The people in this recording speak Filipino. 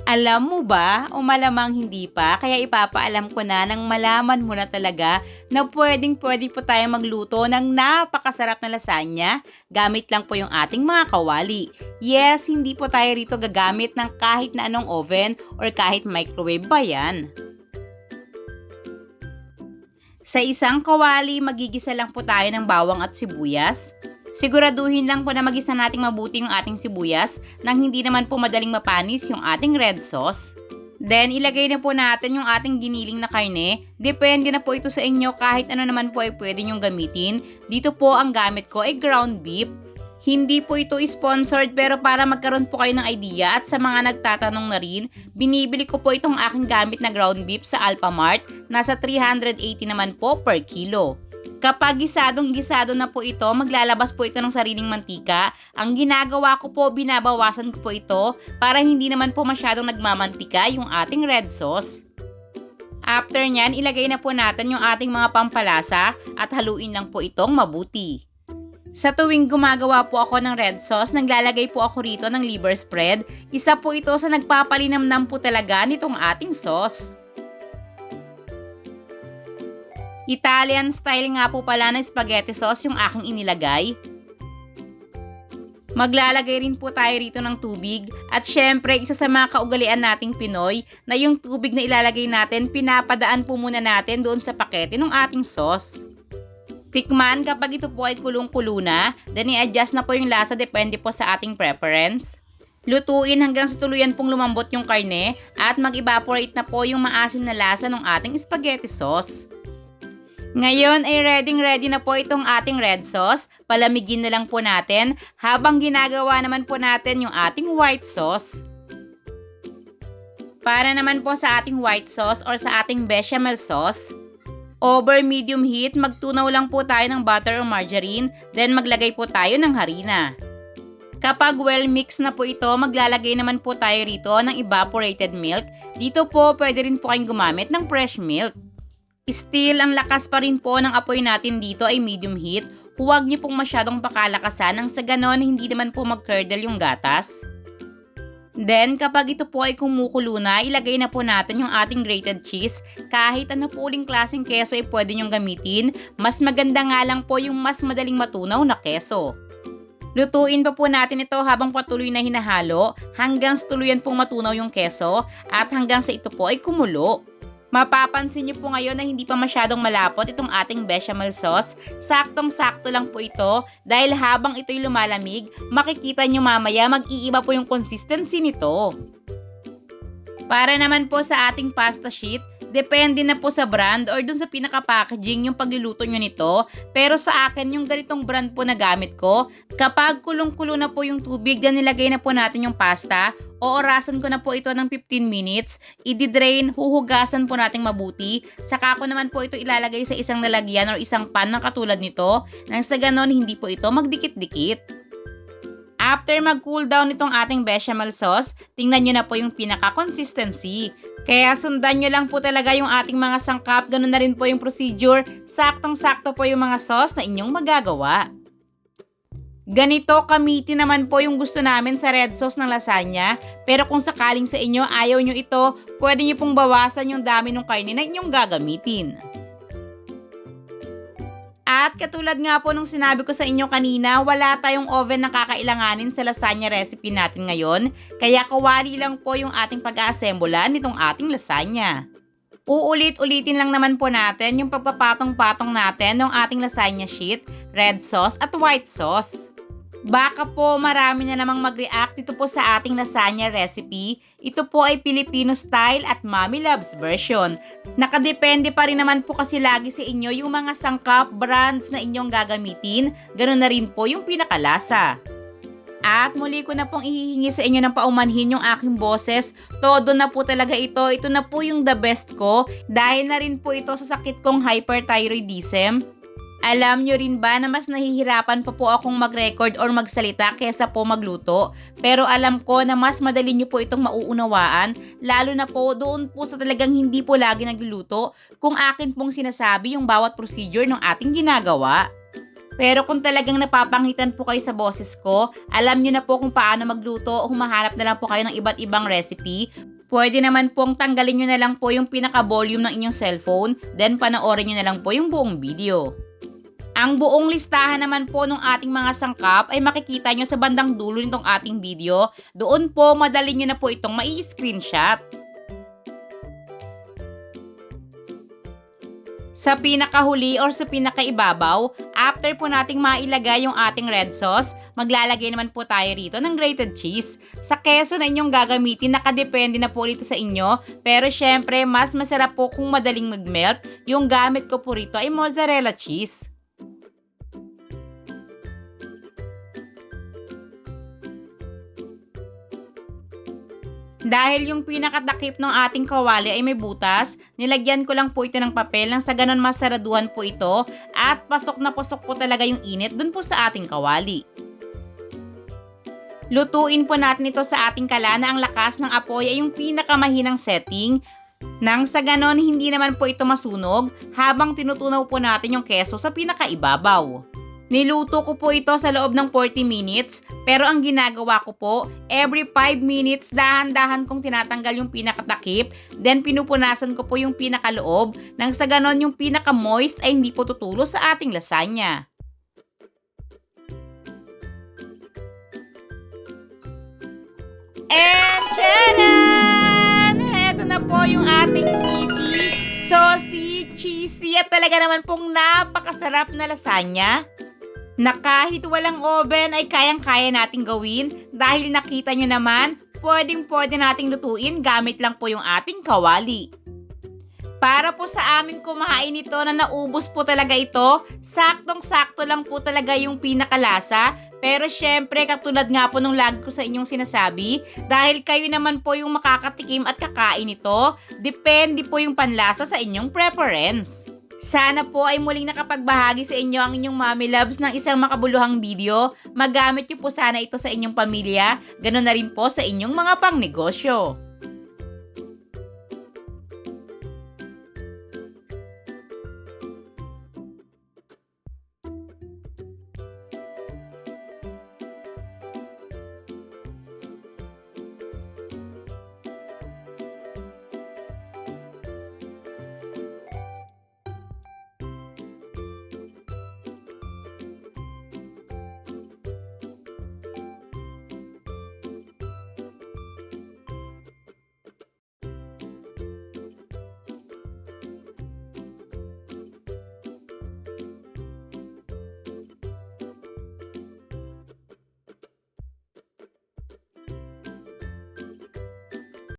Alam mo ba o malamang hindi pa, kaya ipapaalam ko na nang malaman mo na talaga na pwedeng-pwede po tayo magluto ng napakasarap na lasagna gamit lang po yung ating mga kawali. Yes, hindi po tayo rito gagamit ng kahit na anong oven or kahit microwave ba yan. Sa isang kawali, magigisa lang po tayo ng bawang at sibuyas. Siguraduhin lang po na magisa nating mabuti yung ating sibuyas nang hindi naman po madaling mapanis yung ating red sauce. Then, ilagay na po natin yung ating giniling na karne. Depende na po ito sa inyo, kahit ano naman po ay pwede nyong gamitin. Dito po ang gamit ko ay ground beef. Hindi po ito sponsored pero para magkaroon po kayo ng idea at sa mga nagtatanong na rin, binibili ko po itong aking gamit na ground beef sa Alphamart. Nasa 380 naman po per kilo. Kapag gisadong-gisado na po ito, maglalabas po ito ng sariling mantika. Ang ginagawa ko po, binabawasan ko po ito para hindi naman po masyadong nagmamantika yung ating red sauce. After nyan, ilagay na po natin yung ating mga pampalasa at haluin lang po itong mabuti. Sa tuwing gumagawa po ako ng red sauce, naglalagay po ako rito ng liver spread. Isa po ito sa nagpapalinamnam po talaga nitong ating sauce. Italian style nga po pala na spaghetti sauce yung aking inilagay. Maglalagay rin po tayo rito ng tubig at syempre isa sa mga kaugalian nating Pinoy na yung tubig na ilalagay natin pinapadaan po muna natin doon sa pakete ng ating sauce. Tikman kapag ito po ay kulong-kulo na, then i-adjust na po yung lasa depende po sa ating preference. Lutuin hanggang sa tuluyan pong lumambot yung karne at mag-evaporate na po yung maasim na lasa ng ating spaghetti sauce. Ngayon ay ready na po itong ating red sauce. Palamigin na lang po natin habang ginagawa naman po natin yung ating white sauce. Para naman po sa ating white sauce or sa ating bechamel sauce, over medium heat, magtunaw lang po tayo ng butter o margarine, then maglagay po tayo ng harina. Kapag well mixed na po ito, maglalagay naman po tayo rito ng evaporated milk. Dito po pwede rin po kayong gumamit ng fresh milk. Still, ang lakas pa rin po ng apoy natin dito ay medium heat. Huwag niyo pong masyadong pakalakasan nang sa ganon hindi naman po mag-curdle yung gatas. Then, kapag ito po ay kumukulo na, ilagay na po natin yung ating grated cheese. Kahit ano po uling klaseng keso ay pwede nyong gamitin. Mas maganda nga lang po yung mas madaling matunaw na keso. Lutuin pa po natin ito habang patuloy na hinahalo hanggang sa tuluyan pong matunaw yung keso at hanggang sa ito po ay kumulo. Mapapansin niyo po ngayon na hindi pa masyadong malapot itong ating bechamel sauce. Saktong-sakto lang po ito dahil habang ito'y lumalamig, makikita niyo mamaya mag-iiba po yung consistency nito. Para naman po sa ating pasta sheet, depende na po sa brand or dun sa pinaka-packaging yung pagluluto nyo nito. Pero sa akin, yung ganitong brand po na gamit ko, kapag kulong-kulo na po yung tubig, dan nilagay na po natin yung pasta, oorasan ko na po ito ng 15 minutes, i-drain, huhugasan po nating mabuti, saka ko naman po ito ilalagay sa isang lalagyan or isang pan na katulad nito, nang sa ganon hindi po ito magdikit-dikit. After mag-cool down itong ating bechamel sauce, tingnan nyo na po yung pinaka-consistency. Kaya sundan nyo lang po talaga yung ating mga sangkap, ganun na rin po yung procedure, saktong-sakto po yung mga sauce na inyong magagawa. Ganito kamiti naman po yung gusto namin sa red sauce ng lasagna, pero kung sakaling sa inyo ayaw nyo ito, pwede nyo pong bawasan yung dami ng karne na inyong gagamitin. At katulad nga po nung sinabi ko sa inyo kanina, wala tayong oven na kakailanganin sa lasagna recipe natin ngayon, kaya kawali lang po yung ating pag-aassemble nitong ating lasagna. Uulit-ulitin lang naman po natin yung pagpapatong-patong natin ng ating lasagna sheet, red sauce at white sauce. Baka po marami na namang mag-react dito po sa ating lasagna recipe. Ito po ay Filipino style at Mommy Loves version. Nakadepende pa rin naman po kasi lagi sa inyo yung mga sangkap, brands na inyong gagamitin. Ganun na rin po yung pinakalasa. At muli ko na pong ihihingi sa inyo ng paumanhin yung aking boses. Todo na po talaga ito. Ito na po yung the best ko. Dahil na rin po ito sa sakit kong hyperthyroidism. Alam nyo rin ba na mas nahihirapan pa po akong mag-record or magsalita kesa po magluto? Pero alam ko na mas madali nyo po itong mauunawaan, lalo na po doon po sa talagang hindi po lagi nagluluto kung akin pong sinasabi yung bawat procedure ng ating ginagawa. Pero kung talagang napapangitan po kayo sa boses ko, alam nyo na po kung paano magluto o humahanap na lang po kayo ng iba't ibang recipe. Pwede naman pong tanggalin nyo na lang po yung pinaka-volume ng inyong cellphone, then panoorin nyo na lang po yung buong video. Ang buong listahan naman po ng ating mga sangkap ay makikita nyo sa bandang dulo nitong ating video. Doon po madali nyo na po itong mai-screenshot. Sa pinakahuli or sa pinakaibabaw, after po nating mailagay yung ating red sauce, maglalagay naman po tayo rito ng grated cheese. Sa keso na inyong gagamitin, nakadepende na po rito sa inyo. Pero syempre, mas masarap po kung madaling mag-melt. Yung gamit ko po rito ay mozzarella cheese. Dahil yung pinakatakip ng ating kawali ay may butas, nilagyan ko lang po ito ng papel nang sa ganon masaraduhan po ito at pasok na pasok po talaga yung init dun po sa ating kawali. Lutuin po natin ito sa ating kala na ang lakas ng apoy ay yung pinakamahinang setting nang sa ganon hindi naman po ito masunog habang tinutunaw po natin yung keso sa pinakaibabaw. Niluto ko po ito sa loob ng 40 minutes, pero ang ginagawa ko po, every 5 minutes dahan-dahan kong tinatanggal yung pinakatakip, then pinupunasan ko po yung pinakaloob, nang sa ganon yung pinaka-moist ay hindi po tutulo sa ating lasagna. And tcharan! Heto na po yung ating meaty, saucy, cheesy at talaga naman pong napakasarap na lasagna na kahit walang oven ay kayang-kaya nating gawin dahil nakita nyo naman, pwedeng-pwede nating lutuin gamit lang po yung ating kawali. Para po sa aming kumain ito na naubos po talaga ito, saktong-sakto lang po talaga yung pinakalasa. Pero syempre, katulad nga po nung lagi ko sa inyong sinasabi, dahil kayo naman po yung makakatikim at kakain ito, depende po yung panlasa sa inyong preference. Sana po ay muling nakapagbahagi sa inyo ang inyong mommy loves ng isang makabuluhang video. Magamit niyo po sana ito sa inyong pamilya, ganoon na rin po sa inyong mga pangnegosyo.